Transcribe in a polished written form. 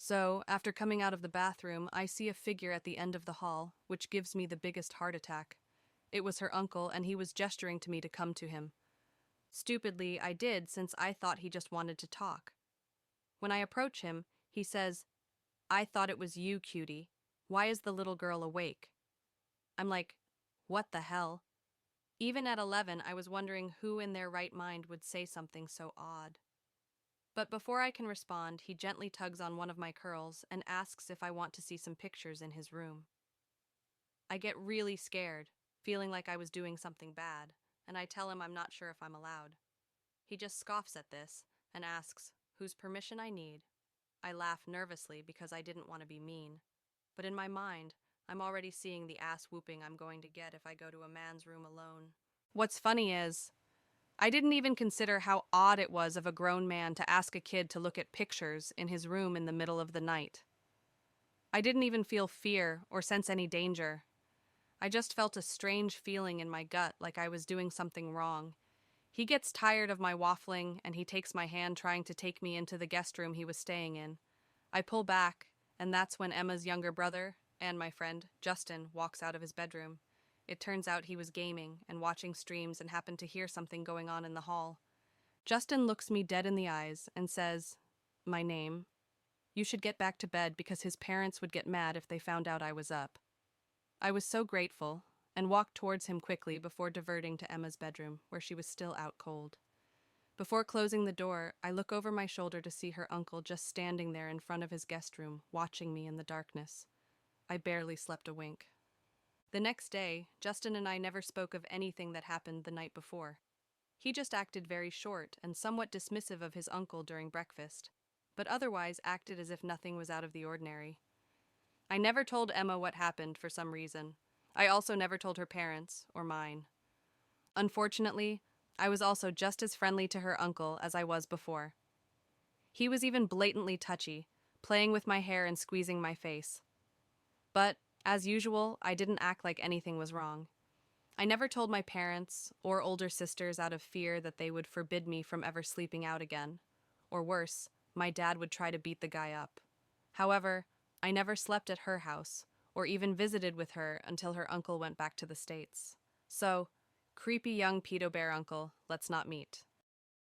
So, after coming out of the bathroom, I see a figure at the end of the hall, which gives me the biggest heart attack. It was her uncle, and he was gesturing to me to come to him. Stupidly, I did since I thought he just wanted to talk. When I approach him, he says, "I thought it was you, cutie. Why is the little girl awake?" I'm like, what the hell? Even at 11, I was wondering who in their right mind would say something so odd. But before I can respond, he gently tugs on one of my curls and asks if I want to see some pictures in his room. I get really scared, feeling like I was doing something bad, and I tell him I'm not sure if I'm allowed. He just scoffs at this and asks whose permission I need. I laugh nervously because I didn't want to be mean. But in my mind, I'm already seeing the ass whooping I'm going to get if I go to a man's room alone. What's funny is, I didn't even consider how odd it was of a grown man to ask a kid to look at pictures in his room in the middle of the night. I didn't even feel fear or sense any danger. I just felt a strange feeling in my gut like I was doing something wrong. He gets tired of my waffling and he takes my hand trying to take me into the guest room he was staying in. I pull back, and that's when Emma's younger brother and my friend, Justin, walks out of his bedroom. It turns out he was gaming and watching streams and happened to hear something going on in the hall. Justin looks me dead in the eyes and says, my name. You should get back to bed because his parents would get mad if they found out I was up. I was so grateful and walked towards him quickly before diverting to Emma's bedroom, where she was still out cold. Before closing the door, I look over my shoulder to see her uncle just standing there in front of his guest room, watching me in the darkness. I barely slept a wink. The next day, Justin and I never spoke of anything that happened the night before. He just acted very short and somewhat dismissive of his uncle during breakfast, but otherwise acted as if nothing was out of the ordinary. I never told Emma what happened for some reason. I also never told her parents, or mine. Unfortunately, I was also just as friendly to her uncle as I was before. He was even blatantly touchy, playing with my hair and squeezing my face. But, as usual, I didn't act like anything was wrong. I never told my parents or older sisters out of fear that they would forbid me from ever sleeping out again. Or worse, my dad would try to beat the guy up. However, I never slept at her house or even visited with her until her uncle went back to the States. So, creepy young pedo bear uncle, let's not meet.